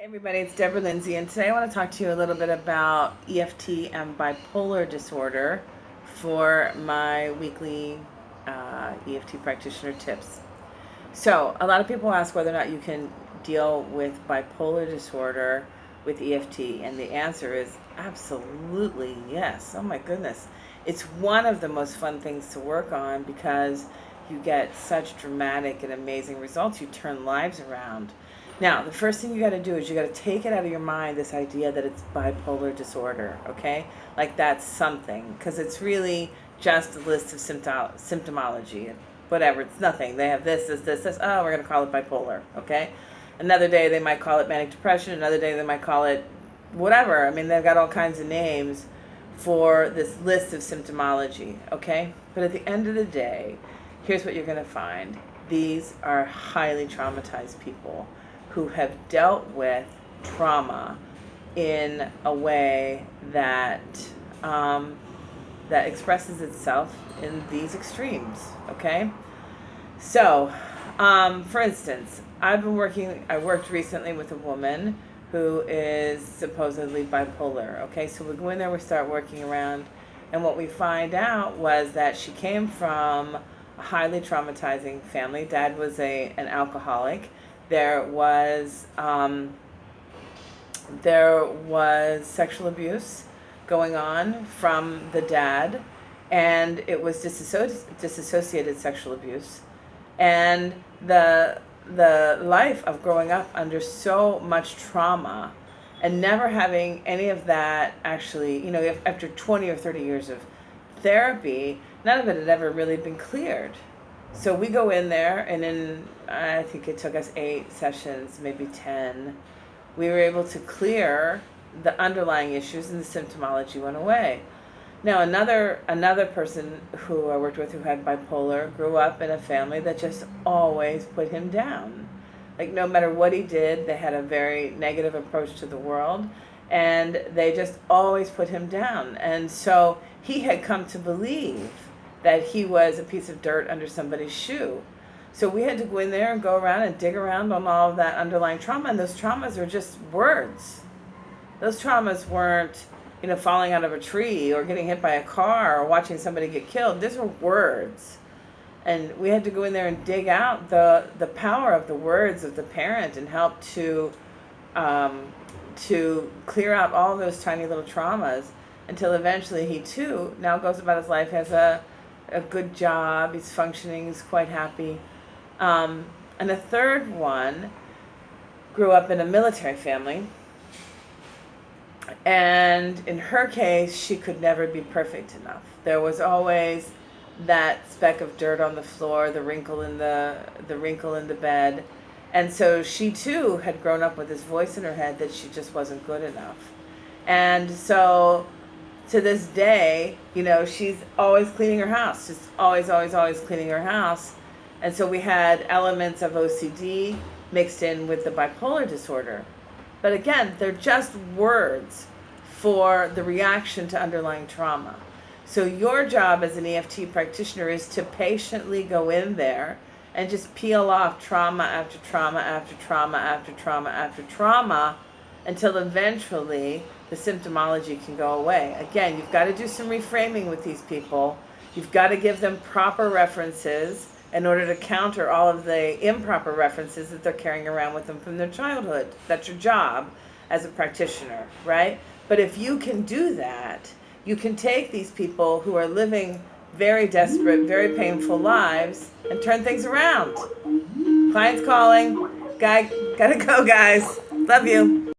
Hey everybody, it's Deborah Lindsey, and today I want to talk to you a little bit about EFT and bipolar disorder for my weekly EFT practitioner tips. So, a lot of people ask whether or not you can deal with bipolar disorder with EFT, and the answer is absolutely yes. Oh my goodness. It's one of the most fun things to work on because you get such dramatic and amazing results. You turn lives around. Now, the first thing you got to do is you got to take it out of your mind, this idea that it's bipolar disorder, okay? Like that's something, because it's really just a list of symptomology. Whatever, it's nothing. They have this. Oh, we're going to call it bipolar, okay? Another day they might call it manic depression. Another day they might call it whatever. I mean, they've got all kinds of names for this list of symptomology, okay? But at the end of the day, here's what you're going to find. These are highly traumatized people who have dealt with trauma in a way that that expresses itself in these extremes. Okay, so for instance, I worked recently with a woman who is supposedly bipolar. Okay, so we go in there, we start working around, and what we find out was that she came from a highly traumatizing family. Dad was an alcoholic. There was sexual abuse going on from the dad, and it was disassociated sexual abuse, and the life of growing up under so much trauma and never having any of that actually, after 20 or 30 years of therapy, none of it had ever really been cleared. So we go in there, and I think it took us 8 sessions, maybe 10. We were able to clear the underlying issues, and the symptomology went away. Now, another person who I worked with who had bipolar grew up in a family that just always put him down. Like, no matter what he did, they had a very negative approach to the world, and they just always put him down. And so he had come to believe that he was a piece of dirt under somebody's shoe. So we had to go in there and go around and dig around on all of that underlying trauma, and those traumas are just words. Those traumas weren't, falling out of a tree or getting hit by a car or watching somebody get killed. These were words. And we had to go in there and dig out the power of the words of the parent and help to clear out all those tiny little traumas until eventually he too now goes about his life, has a good job, he's functioning, he's quite happy. And a third one grew up in a military family, and in her case, she could never be perfect enough. There was always that speck of dirt on the floor, the wrinkle in the bed, and so she too had grown up with this voice in her head that she just wasn't good enough. And so to this day, she's always cleaning her house, just always cleaning her house. And so we had elements of OCD mixed in with the bipolar disorder. But again, they're just words for the reaction to underlying trauma. So your job as an EFT practitioner is to patiently go in there and just peel off trauma after trauma after trauma after trauma after trauma until eventually the symptomology can go away. Again, you've got to do some reframing with these people. You've got to give them proper references in order to counter all of the improper references that they're carrying around with them from their childhood. That's your job as a practitioner, right? But if you can do that, you can take these people who are living very desperate, very painful lives and turn things around. Client's calling. Gotta go, guys. Love you.